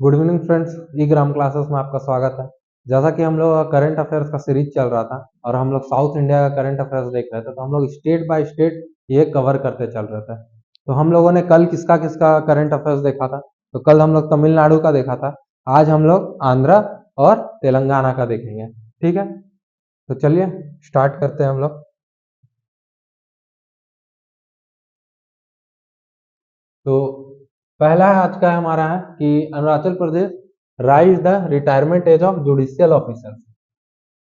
Good evening friends, ई ग्राम classes में आपका स्वागत है। जैसा कि हम लोग करंट अफेयर्स का सीरीज चल रहा था और हम लोग साउथ इंडिया का करंट अफेयर्स देख रहे थे, तो हम लोग स्टेट बाय स्टेट ये कवर करते चल रहे थे। तो हम लोगों ने कल किसका किसका करंट अफेयर्स देखा था? तो कल हम लोग तमिलनाडु का देखा था। आज हम लोग आंध्रा और तेलंगाना का देखेंगे। ठीक है, तो चलिए स्टार्ट करते हैं हम लोग। तो पहला आज का हमारा है कि Arunachal Pradesh raise the retirement age of judicial officers.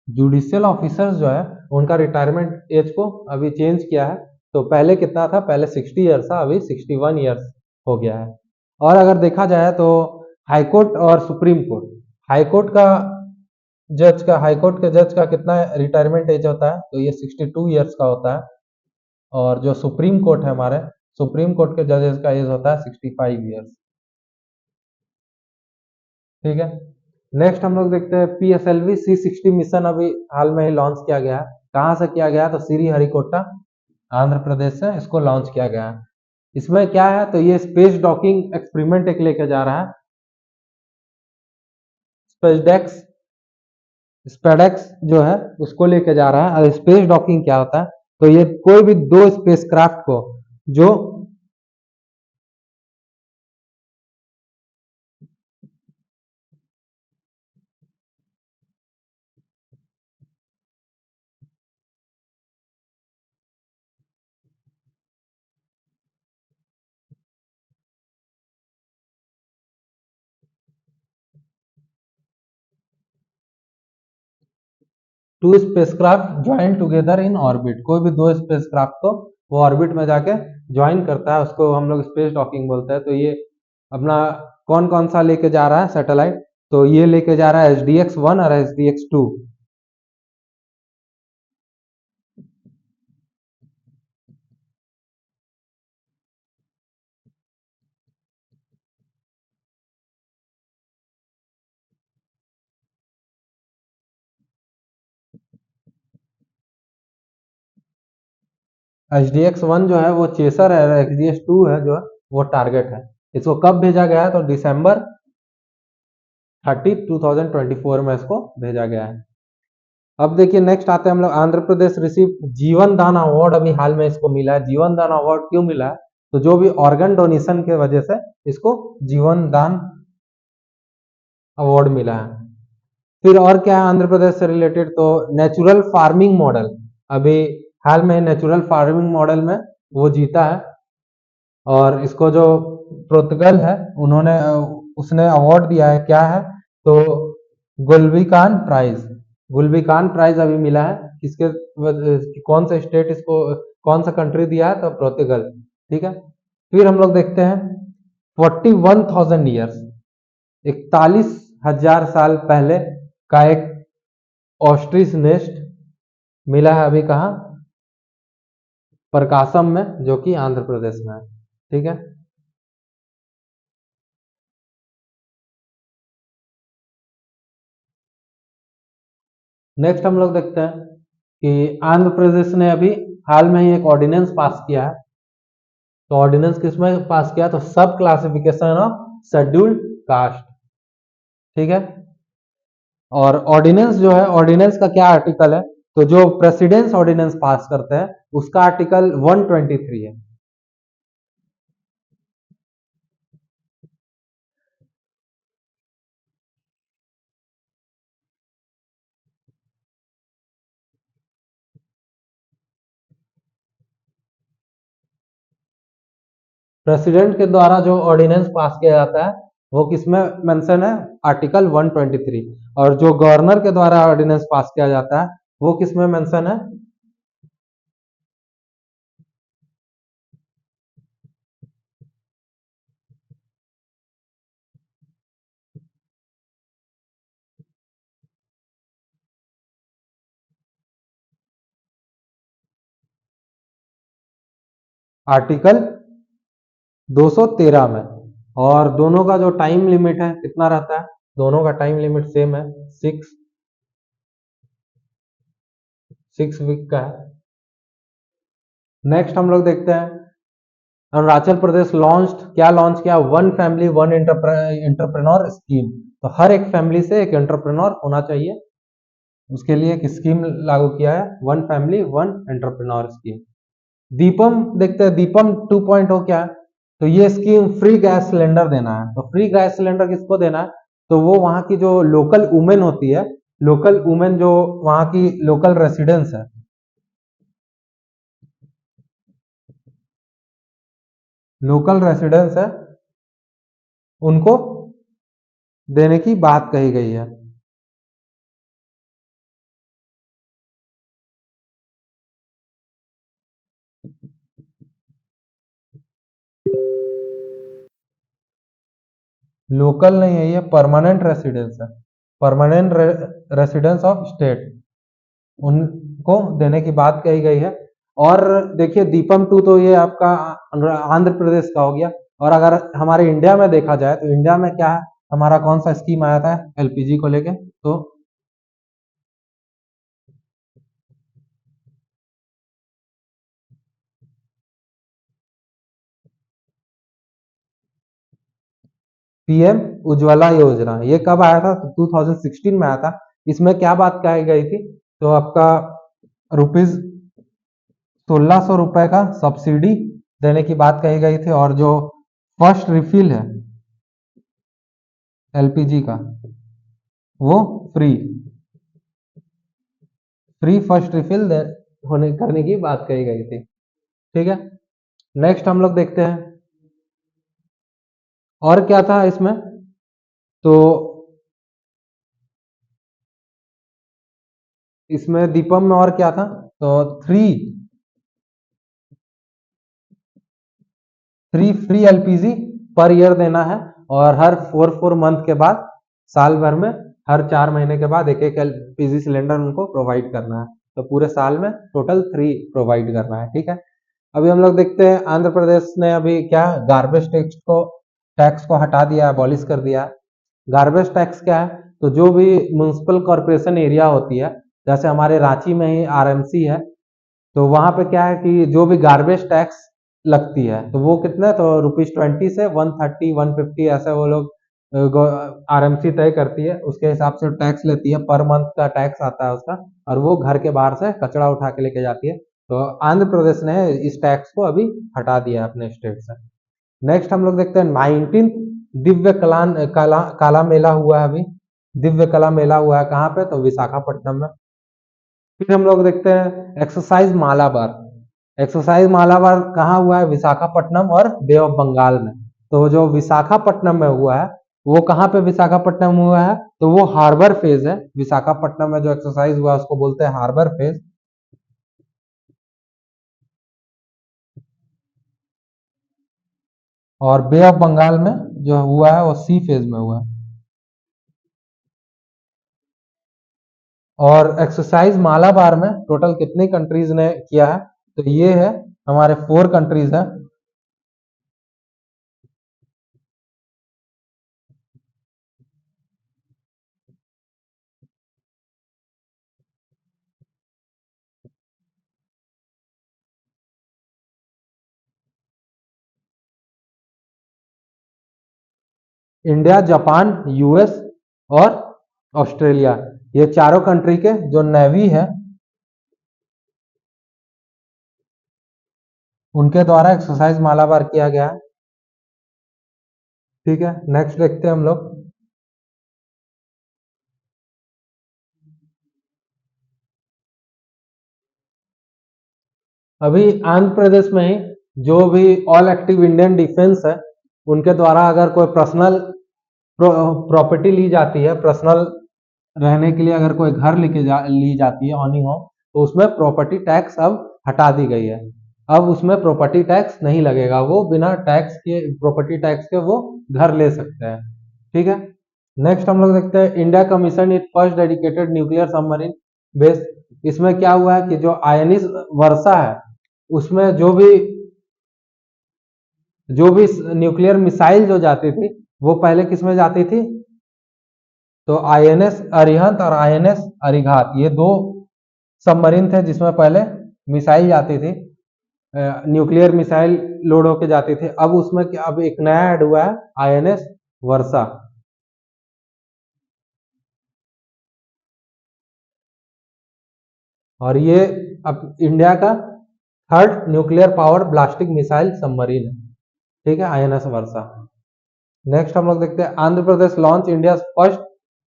Judicial officers जो है उनका रिटायरमेंट एज को अभी चेंज किया है। तो पहले कितना था? पहले 60 ईयर्स था, अभी 61 ईयर्स हो गया है। और अगर देखा जाए तो हाईकोर्ट और सुप्रीम कोर्ट, हाईकोर्ट का हाईकोर्ट के जज का कितना रिटायरमेंट एज होता है? तो ये 62 ईयर्स का होता है। और जो सुप्रीम कोर्ट है हमारे, सुप्रीम कोर्ट के जजेस का एज होता है 65 ईयर्स। ठीक है, नेक्स्ट हम लोग देखते हैं PSLV C60 मिशन अभी हाल में ही लॉन्च किया गया है। कहाँ से किया गया है? तो श्री हरिकोटा आंध्र प्रदेश से इसको लॉन्च किया गया है। इसमें क्या है? तो ये स्पेस डॉकिंग एक्सपेरिमेंट एक लेके जा रहा है। स्पेसडेक्स स्पेडेक्स जो है उसको लेके जा रहा है। और स्पेस डॉकिंग क्या होता है? तो ये कोई भी दो स्पेसक्राफ्ट को जो 2 spacecraft join together in orbit, कोई भी दो स्पेसक्राफ्ट को वो ऑर्बिट में जाके ज्वाइन करता है, उसको हम लोग स्पेस डॉकिंग बोलते हैं। तो ये अपना कौन कौन सा लेके जा रहा है सैटेलाइट? तो ये लेके जा रहा है SDX-1 और SDX-2। SDX-1 जो है वो चेसर है, SDX-2 है जो है वो टारगेट है। इसको कब भेजा गया है? तो December 30, 2024 में इसको भेजा गया है। अब देखिए नेक्स्ट आते हैं हम लोग, आंध्र प्रदेश रिसीव जीवन दान अवार्ड अभी हाल में इसको मिला है। जीवन दान अवार्ड क्यों मिला है? तो जो भी ऑर्गन डोनेशन के वजह से इसको जीवन दान अवार्ड मिला है। फिर और क्या है आंध्र प्रदेश से रिलेटेड? तो नेचुरल फार्मिंग मॉडल, अभी हाल में नेचुरल फार्मिंग मॉडल में वो जीता है। और इसको जो पुर्तगाल है उन्होंने उसने अवार्ड दिया है। क्या है? तो गुल्बिकान प्राइज, गुल्बिकान प्राइज अभी मिला है। किसके कौन सा स्टेट इसको, कौन सा कंट्री दिया है? तो पुर्तगाल। ठीक है, फिर हम लोग देखते हैं 41,000 ईयर्स, 41,000 साल पहले का एक ऑस्ट्रिच नेस्ट मिला है। अभी कहाँ? प्रकाशम में, जो कि आंध्र प्रदेश में है। ठीक है, नेक्स्ट हम लोग देखते हैं कि आंध्र प्रदेश ने अभी हाल में ही एक ऑर्डिनेंस पास किया है। तो ऑर्डिनेंस किसमें पास किया? तो सब क्लासिफिकेशन ऑफ शेड्यूल्ड कास्ट। ठीक है, और ऑर्डिनेंस जो है, ऑर्डिनेंस का क्या आर्टिकल है? तो जो प्रेसिडेंस ऑर्डिनेंस पास करते हैं उसका आर्टिकल 123 है। प्रेसिडेंट के द्वारा जो ऑर्डिनेंस पास किया जाता है वो किसमें मेंशन है? आर्टिकल 123। और जो गवर्नर के द्वारा ऑर्डिनेंस पास किया जाता है वो किसमें मेंशन है? आर्टिकल 213 में। और दोनों का जो टाइम लिमिट है कितना रहता है? दोनों का टाइम लिमिट सेम है, 6 वीक का है। नेक्स्ट हम लोग देखते हैं अरुणाचल प्रदेश लॉन्च किया, one family one entrepreneur scheme. तो हर एक फैमिली से एक एंटरप्रेन्योर होना चाहिए, उसके लिए एक स्कीम लागू किया है, one family one entrepreneur scheme. Deepam देखते हैं, दीपम 2.0 क्या है। तो ये स्कीम फ्री गैस सिलेंडर देना है। तो फ्री गैस सिलेंडर किसको देना है, तो वो वहां की जो लोकल वुमेन होती है, लोकल वुमेन जो वहां की लोकल रेसिडेंस है, लोकल रेसिडेंस है, उनको देने की बात कही गई है। लोकल नहीं है, ये परमानेंट रेसिडेंस है, परमानेंट रेसिडेंस ऑफ स्टेट, उनको देने की बात कही गई है। और देखिए दीपम 2 तो ये आपका आंध्र प्रदेश का हो गया। और अगर हमारे इंडिया में देखा जाए तो इंडिया में क्या है, हमारा कौन सा स्कीम आया था एलपीजी को लेके, तो पीएम उज्ज्वला योजना। ये कब आया था, 2016 में आया था। इसमें क्या बात कही गई थी, तो आपका रुपीज 1600 रुपए का सब्सिडी देने की बात कही गई थी, और जो फर्स्ट रिफिल है एलपीजी का, वो फ्री फ्री फर्स्ट रिफिल होने करने की बात कही गई थी। ठीक है, नेक्स्ट हम लोग देखते हैं और क्या था इसमें। तो इसमें दीपम में और क्या था, तो फ्री एलपीजी पर ईयर देना है, और हर 4 मंथ के बाद, साल भर में हर 4 महीने के बाद एक एक एलपीजी सिलेंडर उनको प्रोवाइड करना है। तो पूरे साल में टोटल 3 प्रोवाइड करना है। ठीक है, अभी हम लोग देखते हैं आंध्र प्रदेश ने अभी क्या गार्बेज टैक्स को हटा दिया, अबॉलिश कर दिया। गार्बेज टैक्स क्या है, तो जो भी म्युनिसिपल कॉरपोरेशन एरिया होती है, जैसे हमारे रांची में ही आरएमसी है, तो वहां पे क्या है कि जो भी गार्बेज टैक्स लगती है, तो वो कितना, तो ₹20 से 130 150 ऐसे वो लोग आरएमसी तय करती है, उसके हिसाब से टैक्स लेती है, पर मंथ का टैक्स आता है उसका, और वो घर के बाहर से कचरा उठा के लेके जाती है। तो आंध्र प्रदेश ने इस टैक्स को अभी हटा दिया अपने स्टेट से। नेक्स्ट हम लोग देखते हैं 19th दिव्य काला मेला हुआ है अभी। दिव्य कला मेला हुआ है कहाँ पे, तो विशाखापट्टनम में। फिर हम लोग देखते हैं एक्सरसाइज मालाबार। एक्सरसाइज मालाबार कहाँ हुआ है, विशाखापट्टनम और बे ऑफ बंगाल में। तो जो विशाखापट्टनम में हुआ है, वो कहाँ पे विशाखापट्टनम में हुआ है, तो वो हार्बर फेज है। विशाखापट्टनम में जो एक्सरसाइज हुआ उसको बोलते हैं हार्बर फेज। और बे ऑफ बंगाल में जो हुआ है वो सी फेज में हुआ है। और एक्सरसाइज मालाबार में टोटल कितनी कंट्रीज ने किया है, तो ये है हमारे 4 कंट्रीज है। इंडिया, जापान, यूएस और ऑस्ट्रेलिया, ये चारों कंट्री के जो नेवी है उनके द्वारा एक्सरसाइज मालाबार किया गया है। ठीक है, नेक्स्ट देखते हैं हम लोग। अभी आंध्र प्रदेश में ही जो भी ऑल एक्टिव इंडियन डिफेंस है, उनके द्वारा अगर कोई पर्सनल प्रॉपर्टी ली जाती है, पर्सनल रहने के लिए अगर कोई घर ली जाती है ऑनिंग होम, तो उसमें प्रॉपर्टी टैक्स अब हटा दी गई है। अब उसमें प्रॉपर्टी टैक्स नहीं लगेगा, वो बिना टैक्स के, प्रॉपर्टी टैक्स के वो घर ले सकते हैं। ठीक है, नेक्स्ट हम लोग देखते हैं India commission it first dedicated nuclear submarine base. इसमें क्या हुआ है कि जो आईएनएस वर्षा है, उसमें जो भी न्यूक्लियर मिसाइल जो जाती थी, वो पहले किसमें जाती थी, तो आईएनएस अरिहंत और आईएनएस अरिघात, ये 2 सबमरीन थे जिसमें पहले मिसाइल जाती थी। न्यूक्लियर मिसाइल लोड होके जाती थी। अब उसमें अब एक नया ऐड हुआ है आईएनएस वर्षा। और ये अब इंडिया का third nuclear power ballistic missile submarine है, ठीक है, आईएनएस वर्षा। नेक्स्ट हम लोग देखते हैं Andhra Pradesh launch India first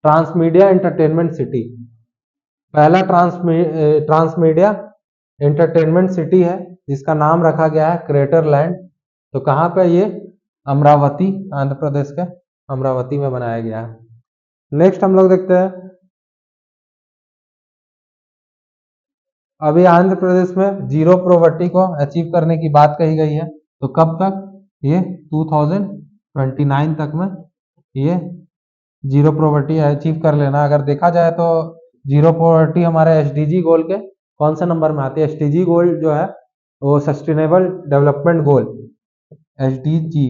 transmedia entertainment city. पहला ट्रांसमीडिया एंटरटेनमेंट सिटी है जिसका नाम रखा गया है क्रिएटर लैंड। तो कहाँ पे ये? अमरावती, आंध्र प्रदेश के अमरावती में बनाया गया है। नेक्स्ट हम लोग देखते हैं अभी आंध्र प्रदेश में जीरो पॉवर्टी को अचीव करने की बात कही गई है। तो कब तक? ये 2029 तक में ये जीरो पॉवर्टी अचीव कर लेना। अगर देखा जाए तो जीरो पॉवर्टी हमारे एसडीजी गोल के कौन से नंबर में आती है? एसडीजी गोल जो है वो sustainable development goal, SDG.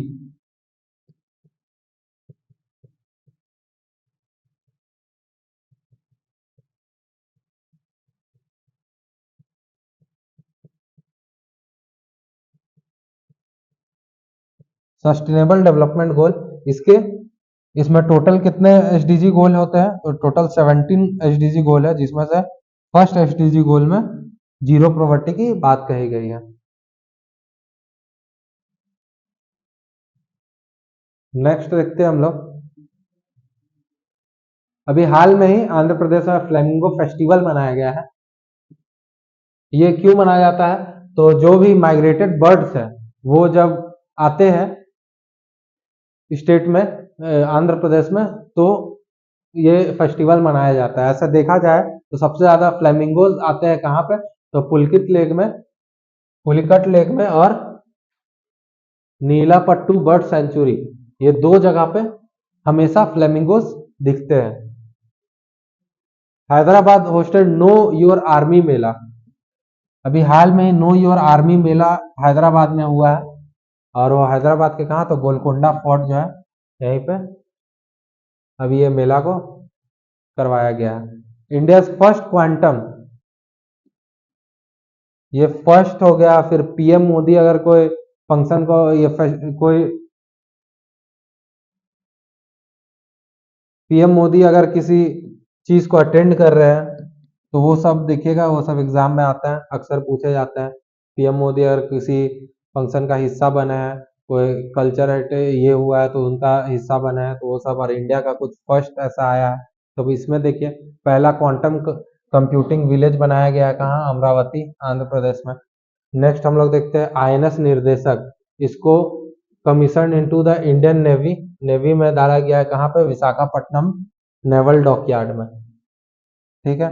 Sustainable development goal, इसके इसमें टोटल कितने एसडीजी गोल होते हैं? तो टोटल 17 एसडीजी गोल है जिसमें से फर्स्ट एसडीजी गोल में जीरो पॉवर्टी की बात कही गई है। नेक्स्ट देखते हैं हम लोग अभी हाल में ही आंध्र प्रदेश में फ्लेमिंगो फेस्टिवल मनाया गया है। ये क्यों मनाया जाता है? तो जो भी माइग्रेटेड बर्ड्स है वो जब आते हैं स्टेट में, आंध्र प्रदेश में, तो ये फेस्टिवल मनाया जाता है। ऐसा देखा जाए तो सबसे ज्यादा फ्लेमिंगोज आते हैं कहाँ पे? तो पुलकित लेक में, पुलिकट लेक में और नीलापट्टू बर्ड सेंचुरी, ये दो जगह पे हमेशा फ्लेमिंगोज दिखते हैं। Hyderabad hosted know your army Mela. अभी हाल में know your army Mela Hyderabad में हुआ है। और वो हैदराबाद के कहा? तो गोलकोंडा फोर्ट जो है यहीं पे अभी ये मेला को करवाया गया है। इंडिया फर्स्ट क्वांटम, ये फर्स्ट हो गया। फिर पीएम मोदी अगर कोई फंक्शन को ये कोई पीएम मोदी अगर किसी चीज को अटेंड कर रहे हैं तो वो सब देखिएगा, वो सब एग्जाम में आता है, अक्सर पूछे जाते हैं। पीएम मोदी अगर किसी फंक्शन का हिस्सा बने हैं, कोई कल्चर ये हुआ है तो उनका हिस्सा बने हैं, तो वो सब। और इंडिया का कुछ फर्स्ट ऐसा आया है तो इसमें देखिए पहला क्वांटम कंप्यूटिंग विलेज बनाया गया है कहाँ? अमरावती, आंध्र प्रदेश में। नेक्स्ट हम लोग देखते हैं आईएनएस निर्देशक, इसको commission into the Indian navy, navy में डाला गया है कहाँ पे? विशाखापट्टनम नेवल डॉकयार्ड में, ठीक है।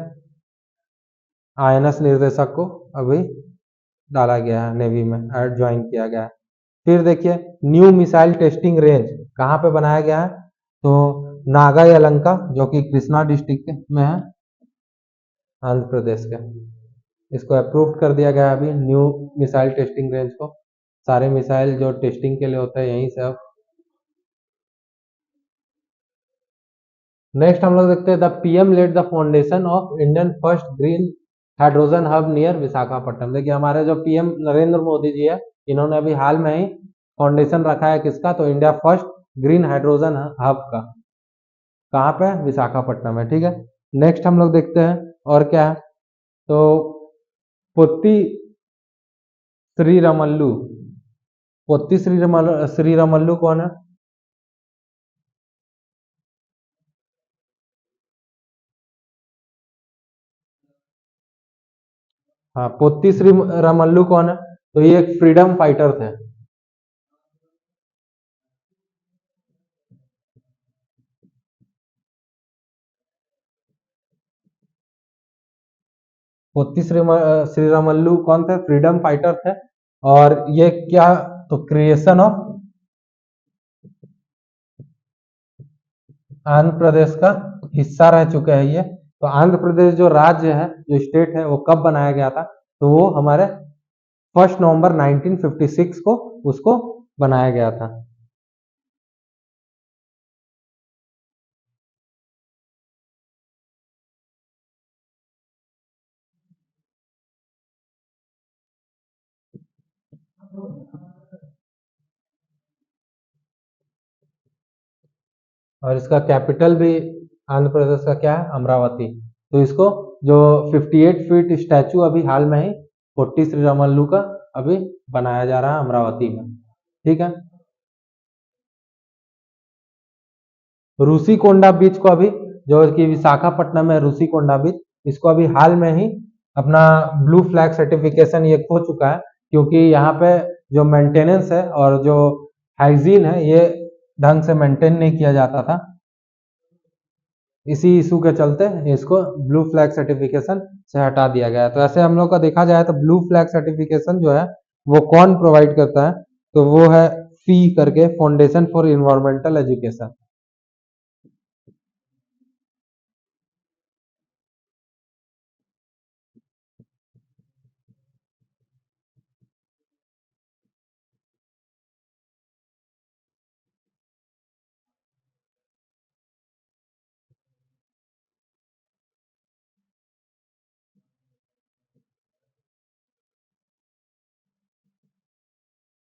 आईएनएस निर्देशक को अभी डाला गया है नेवी में, ज्वाइन किया गया है। फिर देखिए न्यू मिसाइल टेस्टिंग रेंज कहाँ पे बनाया गया है? तो नागा यलंका, जो कि कृष्णा डिस्ट्रिक्ट में है, आंध्र प्रदेश के। इसको अप्रूव कर दिया गया है अभी न्यू मिसाइल टेस्टिंग रेंज को। सारे मिसाइल जो टेस्टिंग के लिए होते हैं यहीं से अब। नेक्स्ट हम लोग देखते हैं the PM led the foundation of Indian first green hydrogen hub near Visakhapatnam. देखिए हमारे जो पीएम नरेंद्र मोदी जी है, इन्होंने अभी हाल में ही फाउंडेशन रखा है किसका? तो India first green hydrogen hub का। कहाँ पे? विशाखापट्टनम है, ठीक है। नेक्स्ट हम लोग देखते हैं और क्या है। तो पोत्ती श्रीरामल्लू, पोत्ती श्रीरामल्लू कौन है? हाँ, पोत्ती श्रीरामल्लू कौन है? तो ये एक फ्रीडम फाइटर थे। पोत्ती श्रीरामल्लू कौन थे? फ्रीडम फाइटर थे। और ये क्या? तो क्रिएशन ऑफ आंध्र प्रदेश का हिस्सा रह चुके हैं ये। तो आंध्र प्रदेश जो राज्य है, जो स्टेट है, वो कब बनाया गया था? तो वो हमारे 1 नवंबर 1956 को उसको बनाया गया था। और इसका कैपिटल भी आंध्र प्रदेश का क्या है, अमरावती। तो इसको जो 58 फीट स्टैचू अभी हाल में ही पोट्टी श्रीरामल्लू का अभी बनाया जा रहा है अमरावती में। ठीक है। रूसीकोंडा बीच को अभी, जो कि विशाखापट्टनम में रूसीकोंडा बीच, इसको अभी हाल में ही अपना ब्लू फ्लैग सर्टिफिकेशन ये खो चुका है, क्योंकि यहाँ पे जो मेंटेनेंस है और जो हाइजीन है ये ढंग से मेंटेन नहीं किया जाता था। इसी इशू के चलते इसको ब्लू फ्लैग सर्टिफिकेशन से हटा दिया गया है। तो ऐसे हम लोग का देखा जाए तो ब्लू फ्लैग सर्टिफिकेशन जो है वो कौन प्रोवाइड करता है, तो वो है फी करके, foundation for environmental education.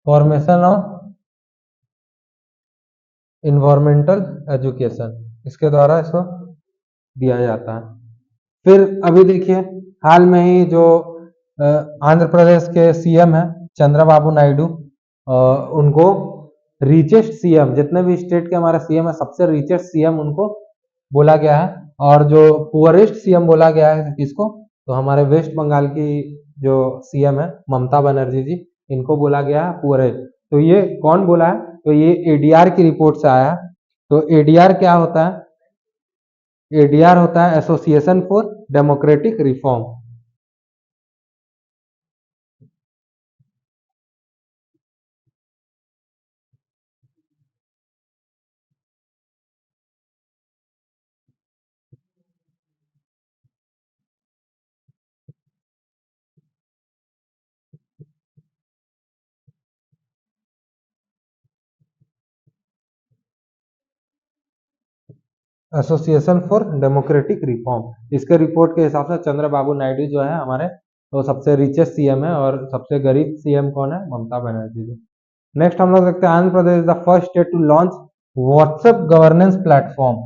Formation of environmental education, इसके द्वारा इसको दिया जाता है। फिर अभी देखिए हाल में ही जो आंध्र प्रदेश के सीएम है चंद्रबाबू नायडू, उनको रिचेस्ट सीएम, जितने भी स्टेट के हमारे सीएम है सबसे रिचेस्ट सीएम उनको बोला गया है। और जो पुअरेस्ट सीएम बोला गया है किसको, तो हमारे वेस्ट बंगाल की जो सीएम है ममता बनर्जी जी, इनको बोला गया है पुअरेस्ट। तो ये कौन बोला है, तो ये एडीआर की रिपोर्ट से आया है। तो एडीआर क्या होता है, एडीआर होता है association for democratic reform. Association for democratic reform, इसके रिपोर्ट के हिसाब से चंद्रबाबू नायडू जो है हमारे, वो सबसे रिचेस्ट सीएम है। और सबसे गरीब सीएम कौन है, ममता बनर्जी जी। नेक्स्ट हम लोग देखते हैं Andhra Pradesh the first state to launch WhatsApp governance platform,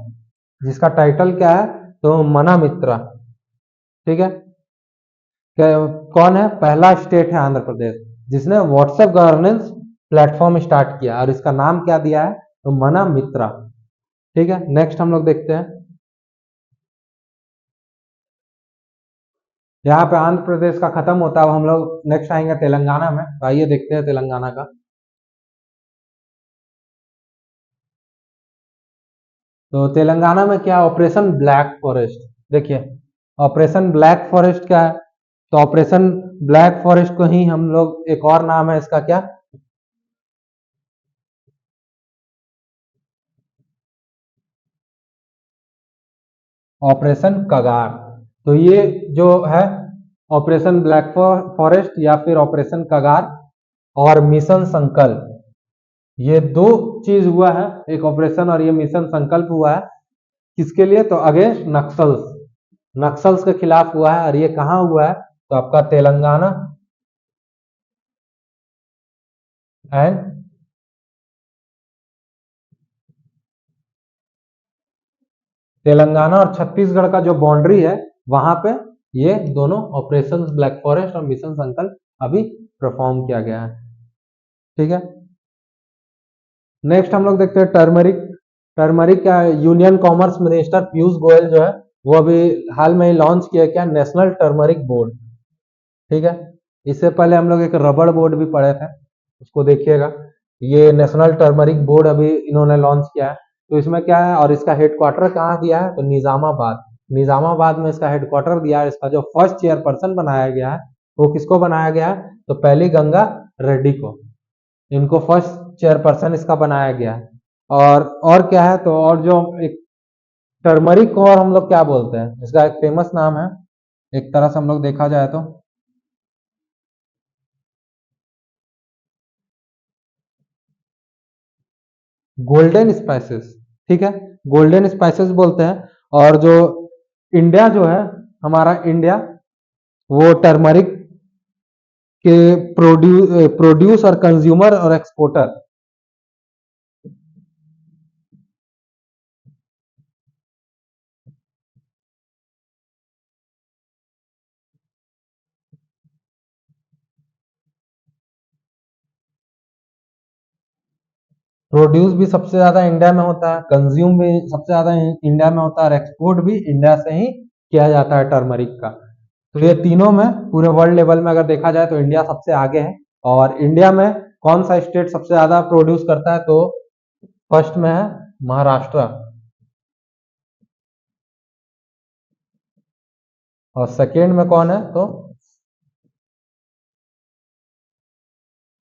जिसका टाइटल क्या है, तो मना मित्रा। ठीक है। कौन है, पहला स्टेट है आंध्र प्रदेश जिसने व्हाट्सएप गवर्नेंस प्लेटफॉर्म स्टार्ट किया, और इसका नाम क्या दिया है, तो मना मित्रा। ठीक है। नेक्स्ट हम लोग देखते हैं, यहाँ पे आंध्र प्रदेश का खत्म होता है, अब हम लोग नेक्स्ट आएंगे तेलंगाना में। तो आइए देखते हैं तेलंगाना का। तो तेलंगाना में क्या, ऑपरेशन ब्लैक फॉरेस्ट। देखिए ऑपरेशन ब्लैक फॉरेस्ट क्या है, तो ऑपरेशन ब्लैक फॉरेस्ट को ही हम लोग, एक और नाम है इसका क्या, ऑपरेशन कगार। तो ये जो है ऑपरेशन ब्लैक फॉरेस्ट या फिर ऑपरेशन कगार और मिशन संकल्प, ये दो चीज हुआ है, एक ऑपरेशन और ये मिशन संकल्प हुआ है। किसके लिए, तो अगेंस्ट नक्सल्स, नक्सल्स के खिलाफ हुआ है। और ये कहाँ हुआ है, तो आपका तेलंगाना एंड तेलंगाना और छत्तीसगढ़ का जो बाउंड्री है वहां पे ये दोनों ऑपरेशन ब्लैक फॉरेस्ट और मिशन संकल्प अभी परफॉर्म किया गया है। ठीक है। नेक्स्ट हम लोग देखते हैं टर्मरिक। टर्मरिक क्या है, union commerce minister Piyush Goyal जो है वो अभी हाल में ही लॉन्च किया क्या, नेशनल टर्मरिक बोर्ड। ठीक है। इससे पहले हम लोग एक रबड़ बोर्ड भी पढ़े थे, उसको देखिएगा। ये नेशनल टर्मरिक बोर्ड अभी इन्होंने लॉन्च किया है। तो इसमें क्या है, और इसका हेडक्वार्टर कहाँ दिया है, तो निजामाबाद। निजामाबाद में इसका हेडक्वार्टर दिया है। इसका जो फर्स्ट चेयरपर्सन बनाया गया है वो किसको बनाया गया है, तो पहली गंगा रेड्डी को, इनको फर्स्ट चेयरपर्सन इसका बनाया गया है। और क्या है, तो और जो एक टर्मरिक को और हम लोग क्या बोलते हैं, इसका एक फेमस नाम है, एक तरह से हम लोग देखा जाए तो गोल्डन स्पाइसेस। ठीक है, गोल्डन स्पाइसेस बोलते हैं। और जो इंडिया जो है, हमारा इंडिया, वो टर्मरिक के प्रोड्यूस और कंज्यूमर और एक्सपोर्टर। प्रोड्यूस भी सबसे ज्यादा इंडिया में होता है, कंज्यूम भी सबसे ज्यादा इंडिया में होता है, और एक्सपोर्ट भी इंडिया से ही किया जाता है टर्मरिक का। तो ये तीनों में पूरे वर्ल्ड लेवल में अगर देखा जाए तो इंडिया सबसे आगे है। और इंडिया में कौन सा स्टेट सबसे ज्यादा प्रोड्यूस करता है, तो फर्स्ट में है महाराष्ट्र, और सेकेंड में कौन है, तो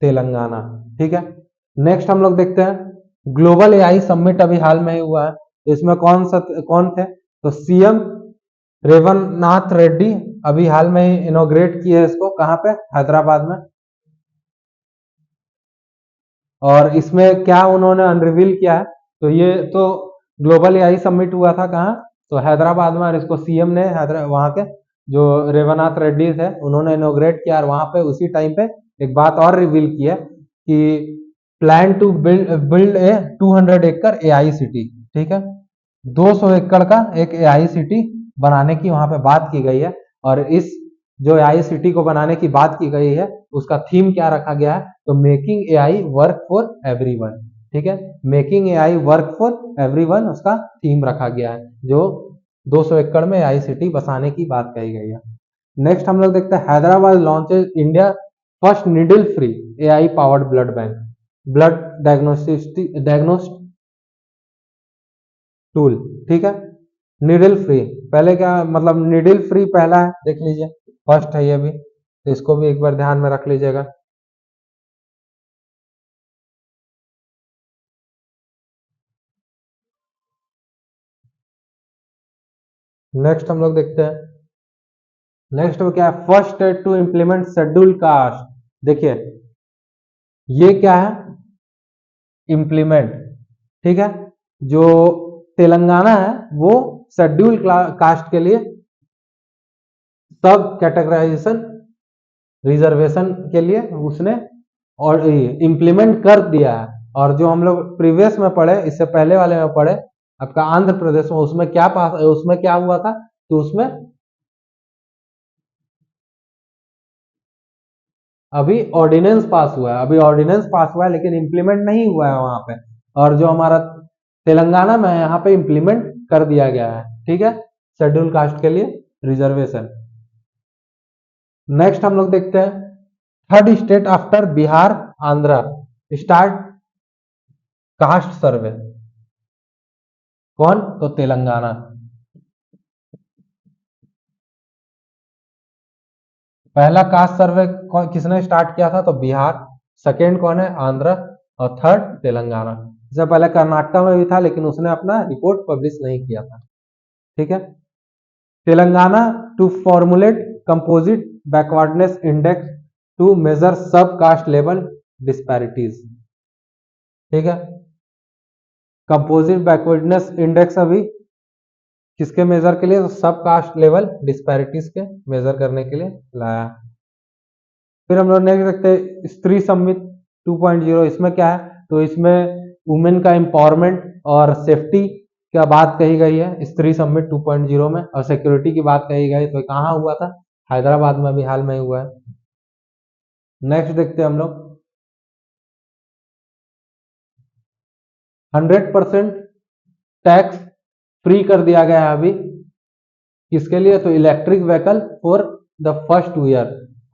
तेलंगाना। ठीक है, नेक्स्ट हम लोग देखते हैं ग्लोबल एआई समिट अभी हाल में ही हुआ है, तो इसमें कौन थे, तो सीएम रेवन नाथ रेड्डी अभी हाल में ही इनोग्रेट किए इसको, कहाँ पे, हैदराबाद में। और इसमें क्या उन्होंने अनरिवील किया है, तो ये तो ग्लोबल एआई समिट हुआ था कहाँ, तो हैदराबाद में, और इसको सीएम ने हैदराबाद वहां के जो रेवनाथ रेड्डी थे उन्होंने इनोग्रेट किया, और वहां पे उसी टाइम पे एक बात और रिवील की है कि प्लान टू बिल्ड ए 200 एकड़ एआई सिटी। ठीक है, 200 एकड़ का एक एआई सिटी बनाने की वहां पे बात की गई है। और इस जो एआई सिटी को बनाने की बात की गई है उसका थीम क्या रखा गया है, तो making AI work for everyone. ठीक है, making AI work for everyone उसका थीम रखा गया है, जो 200 एकड़ में एआई सिटी बसाने की बात कही गई है। नेक्स्ट हम लोग देखते हैं Hyderabad launches India first needle free AI powered blood bank, blood diagnostic tool. ठीक है, निडल फ्री, पहले क्या मतलब निडल फ्री पहला है, देख लीजिए, फर्स्ट है ये भी, तो इसको भी एक बार ध्यान में रख लीजिएगा। नेक्स्ट हम लोग देखते हैं, नेक्स्ट वो क्या है, first state to implement schedule caste. देखिए ये क्या है, इम्प्लीमेंट। ठीक है, जो तेलंगाना है वो शेड्यूल कास्ट के लिए सब कैटेगराइजेशन रिजर्वेशन के लिए उसने और इम्प्लीमेंट कर दिया है। और जो हम लोग प्रीवियस में पढ़े, इससे पहले वाले में पढ़े आपका आंध्र प्रदेश में, उसमें क्या पास, उसमें क्या हुआ था, तो उसमें अभी ऑर्डिनेंस पास हुआ है, अभी ऑर्डिनेंस पास हुआ है लेकिन इम्प्लीमेंट नहीं हुआ है वहां पे। और जो हमारा तेलंगाना में है यहाँ पे इम्प्लीमेंट कर दिया गया है। ठीक है, शेड्यूल कास्ट के लिए रिजर्वेशन। नेक्स्ट हम लोग देखते हैं third state after Bihar Andhra start cast सर्वे, कौन, तो तेलंगाना। पहला कास्ट सर्वे किसने स्टार्ट किया था, तो बिहार, सेकेंड कौन है, आंध्र, और थर्ड तेलंगाना। इससे पहले कर्नाटका में भी था लेकिन उसने अपना रिपोर्ट पब्लिश नहीं किया था। ठीक है, Telangana to formulate composite backwardness index to measure sub caste level disparities. ठीक है, कंपोजिट बैकवर्डनेस इंडेक्स अभी किसके मेजर के लिए, तो सब कास्ट लेवल डिस्पैरिटीज के मेजर करने के लिए लाया। फिर हम लोग नेक्स्ट देखते हैं स्त्री सम्मित 2.0, इसमें क्या है, तो इसमें वुमेन का एम्पावरमेंट और सेफ्टी क्या बात कही गई है स्त्री समिट 2.0 में, और सिक्योरिटी की बात कही गई, तो कहाँ हुआ था, हैदराबाद में भी हाल में हुआ है। नेक्स्ट देखते हैं हम लोग 100% टैक्स फ्री कर दिया गया है अभी, किसके लिए, तो electric vehicle for the first year.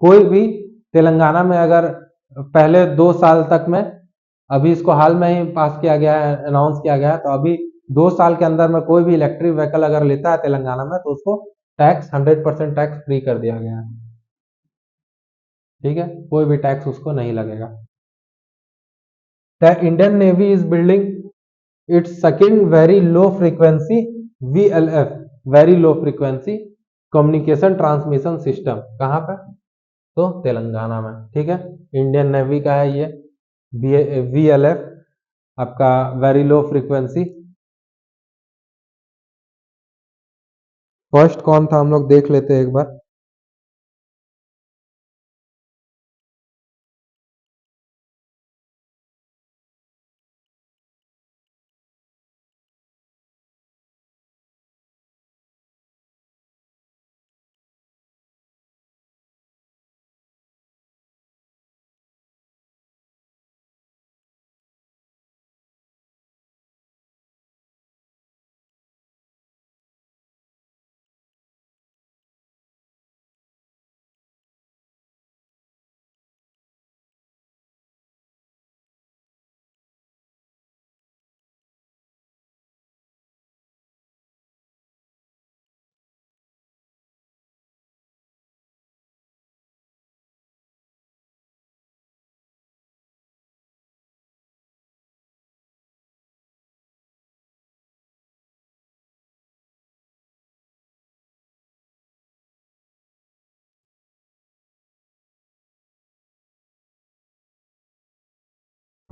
कोई भी तेलंगाना में अगर पहले 2 साल तक में, अभी इसको हाल में ही पास किया गया है, अनाउंस किया गया है, तो अभी 2 साल के अंदर में कोई भी इलेक्ट्रिक व्हीकल अगर लेता है तेलंगाना में तो उसको टैक्स 100% टैक्स फ्री कर दिया गया है। ठीक है, कोई भी टैक्स उसको नहीं लगेगा। The Indian navy is building its second very low frequency VLF, very low frequency communication transmission system, कहाँ पे, तो तेलंगाना में। ठीक है, इंडियन नेवी का है ये वीएलएफ, आपका वेरी लो फ्रीक्वेंसी। फर्स्ट कौन था हम लोग देख लेते हैं एक बार,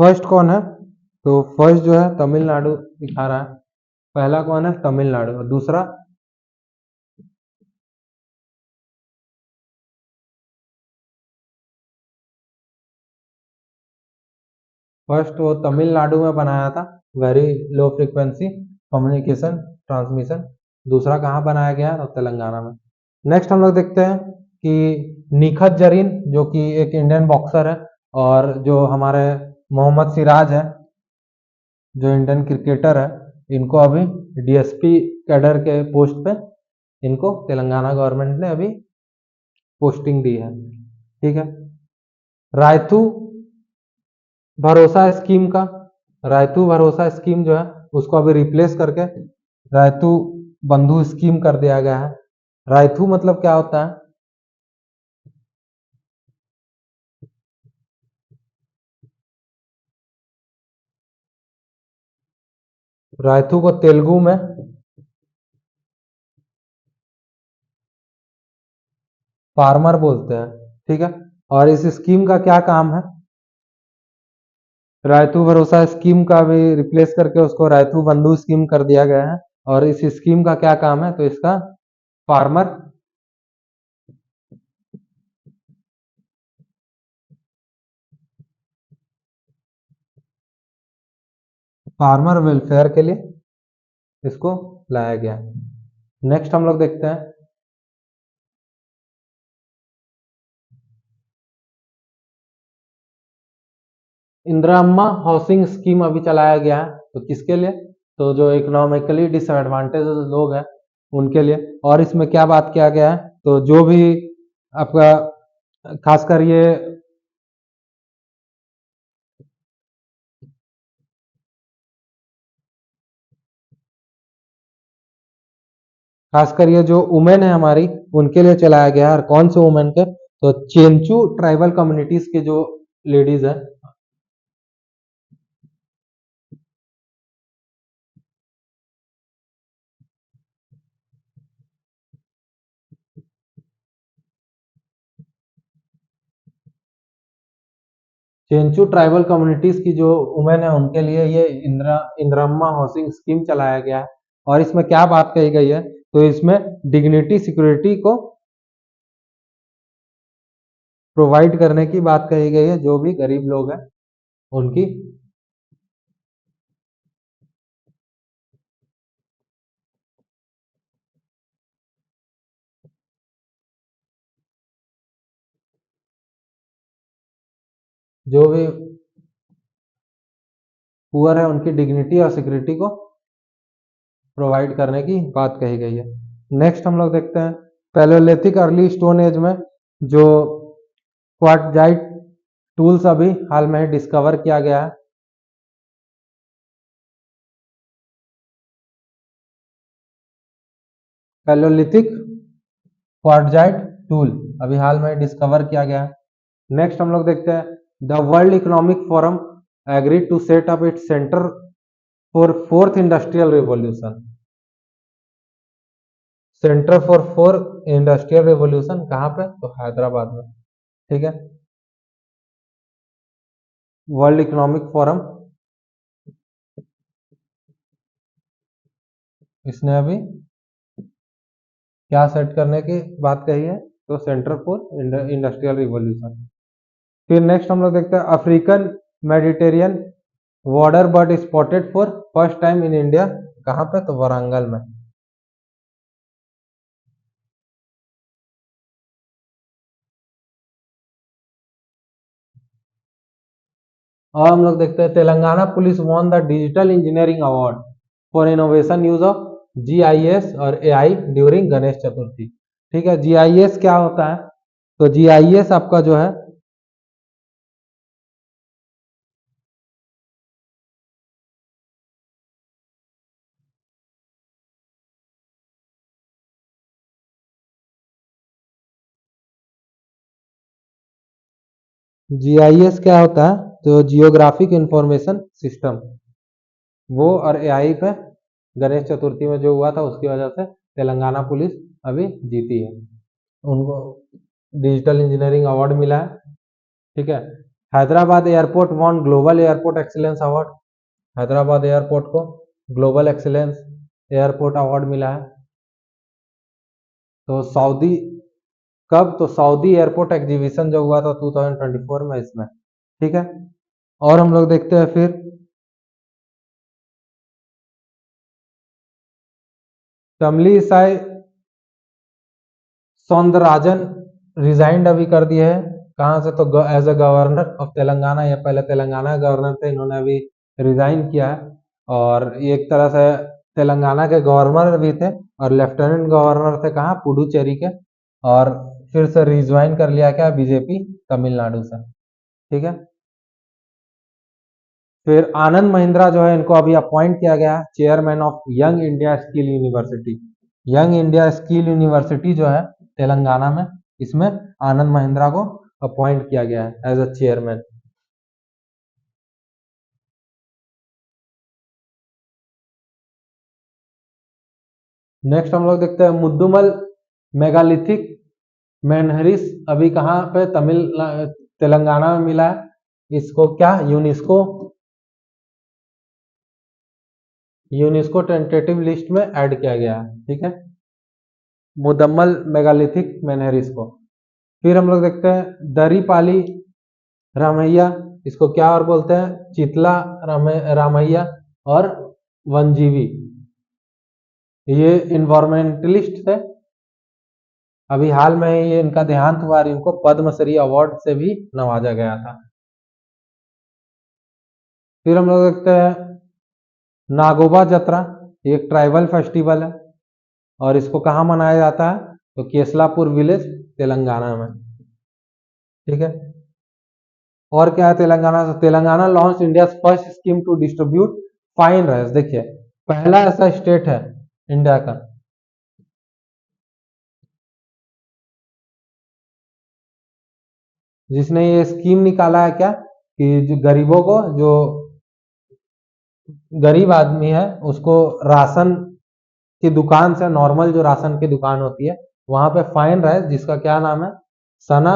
फर्स्ट कौन है? तो फर्स्ट जो है तमिलनाडु दिखा रहा है। पहला कौन है? तमिलनाडु। और दूसरा फर्स्ट वो तमिलनाडु में बनाया था, very low frequency communication transmission. दूसरा कहाँ बनाया गया है? तो तेलंगाना में। नेक्स्ट हम लोग देखते हैं कि निखत जरीन जो कि एक इंडियन बॉक्सर है, और जो हमारे मोहम्मद सिराज है जो इंडियन क्रिकेटर है, इनको अभी डीएसपी कैडर के पोस्ट पे इनको तेलंगाना गवर्नमेंट ने अभी पोस्टिंग दी है। ठीक है। रायतू भरोसा स्कीम का, रायतू भरोसा स्कीम जो है उसको अभी रिप्लेस करके रायतू बंधु स्कीम कर दिया गया है। रायतू मतलब क्या होता है? रायतू को तेलुगु में फार्मर बोलते हैं। ठीक है। और इस स्कीम का क्या काम है? रायतू भरोसा स्कीम का भी रिप्लेस करके उसको रायतू बंधु स्कीम कर दिया गया है। और इस स्कीम का क्या काम है? तो इसका फार्मर फार्मर वेलफेयर के लिए इसको लाया गया। नेक्स्ट हम लोग देखते हैं इंदिरा हाउसिंग स्कीम अभी चलाया गया है। तो किसके लिए? तो जो इकोनॉमिकली डिसएडवांटेज लोग हैं उनके लिए। और इसमें क्या बात किया गया है? तो जो भी आपका खासकर ये जो वुमेन है हमारी उनके लिए चलाया गया है। और कौन से वुमेन के? तो चेंचू ट्राइबल कम्युनिटीज के जो लेडीज है, चेंचू ट्राइबल कम्युनिटीज की जो वुमेन है उनके लिए ये इंदिरम्मा हाउसिंग स्कीम चलाया गया है। और इसमें क्या बात कही गई है? तो इसमें डिग्निटी सिक्योरिटी को प्रोवाइड करने की बात कही गई है, जो भी गरीब लोग हैं उनकी। जो भी पुअर है उनकी डिग्निटी और सिक्योरिटी को प्रोवाइड करने की बात कही गई है। नेक्स्ट हम लोग देखते हैं पैलेयोलिथिक अर्ली स्टोन एज में जो क्वार्टजाइट टूल्स अभी हाल में ही डिस्कवर किया गया है। पैलेयोलिथिक क्वार्टजाइट टूल अभी हाल में डिस्कवर किया गया है। नेक्स्ट हम लोग देखते हैं the World Economic Forum agree to set up its centre for fourth industrial revolution. Centre for fourth industrial revolution कहाँ पे? तो हैदराबाद में। ठीक है। वर्ल्ड इकोनॉमिक फोरम इसने अभी क्या सेट करने की बात कही है? तो सेंटर फॉर इंडस्ट्रियल रिवॉल्यूशन। फिर नेक्स्ट हम लोग देखते हैं African Mediterranean water bird spotted for first time in India. कहाँ पे? तो वारंगल में। और हम लोग देखते हैं Telangana police won the digital engineering award for innovation use of GIS और एआई ड्यूरिंग गणेश चतुर्थी। ठीक है। जीआईएस क्या होता है? तो जीआईएस आपका जो है जीआईएस क्या होता है? तो जियोग्राफिक इंफॉर्मेशन सिस्टम। वो और एआई पे गणेश चतुर्थी में जो हुआ था उसकी वजह से तेलंगाना पुलिस अभी जीती है, उनको डिजिटल इंजीनियरिंग अवार्ड मिला है। ठीक है। Hyderabad airport won global airport excellence award. Hyderabad airport को ग्लोबल एक्सीलेंस एयरपोर्ट अवार्ड मिला है। तो सऊदी कब, तो सऊदी एयरपोर्ट एग्जीबिशन जो हुआ था 2024 में इसमें, ठीक है। और हम लोग देखते हैं फिर तमिलिसाई सौंदरराजन रिजाइंड अभी कर दिए है। कहाँ से, तो as a governor of Telangana, ये पहले तेलंगाना गवर्नर थे, इन्होंने अभी रिजाइन किया है। और एक तरह से तेलंगाना के गवर्नर भी थे और लेफ्टिनेंट गवर्नर थे कहाँ, पुडुचेरी के। और फिर से रिज्वाइन कर लिया क्या, बीजेपी तमिलनाडु से, ठीक है। फिर आनंद महिंद्रा जो है, इनको अभी अपॉइंट किया गया है chairman of young India skill university. Young India skill university जो है तेलंगाना में, इसमें आनंद महिंद्रा को अपॉइंट किया गया है एज अ चेयरमैन। नेक्स्ट हम लोग देखते हैं मुद्दुमल मेगालिथिक मैनहरिस, अभी कहाँ पे, तेलंगाना में मिला है। इसको क्या, यूनेस्को टेंटेटिव लिस्ट में ऐड किया गया है, ठीक है, मुद्दमल मेगालिथिक मैनहरिस को। फिर हम लोग देखते हैं दरीपाली रामैया, इसको क्या और बोलते हैं, चितला रामैया और वनजीवी, ये इन्वायरमेंटलिस्ट थे। अभी हाल में ही ये इनका देहांत हुआ और इनको पद्मश्री अवार्ड से भी नवाजा गया था। फिर हम लोग देखते हैं नागोबा जत्रा, एक ट्राइबल फेस्टिवल है और इसको कहाँ मनाया जाता है, तो केसलापुर विलेज तेलंगाना में, ठीक है। और क्या है तेलंगाना से, Telangana launch India first scheme to distribute fine rice. देखिए पहला ऐसा स्टेट है इंडिया का जिसने ये स्कीम निकाला है, क्या कि जो गरीबों को, जो गरीब आदमी है उसको राशन की दुकान से, नॉर्मल जो राशन की दुकान होती है वहां पे फाइन राइस, जिसका क्या नाम है, सना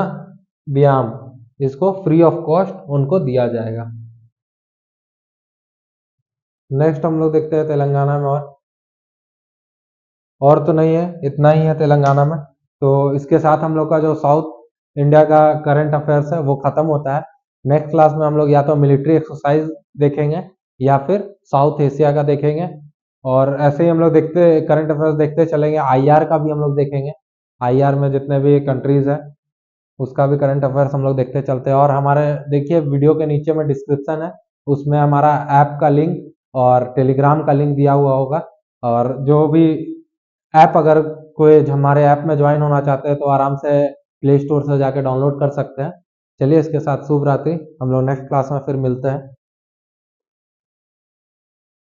ब्याम, इसको फ्री ऑफ कॉस्ट उनको दिया जाएगा। नेक्स्ट हम लोग देखते हैं तेलंगाना में, और तो नहीं है, इतना ही है तेलंगाना में। तो इसके साथ हम लोग का जो साउथ इंडिया का करंट अफेयर्स है वो खत्म होता है। नेक्स्ट क्लास में हम लोग या तो मिलिट्री एक्सरसाइज देखेंगे या फिर साउथ एशिया का देखेंगे। और ऐसे ही हम लोग देखते करंट अफेयर्स देखते चलेंगे, आईआर का भी हम लोग देखेंगे, आईआर में जितने भी कंट्रीज है उसका भी करंट अफेयर्स हम लोग देखते चलते हैं। और हमारे देखिए वीडियो के नीचे में डिस्क्रिप्शन है, उसमें हमारा ऐप का लिंक और टेलीग्राम का लिंक दिया हुआ होगा। और जो भी ऐप, अगर कोई हमारे ऐप में ज्वाइन होना चाहते हैं तो आराम से प्ले स्टोर से जाके डाउनलोड कर सकते हैं। चलिए इसके साथ शुभ रात्रि, हम लोग नेक्स्ट क्लास में फिर मिलते हैं।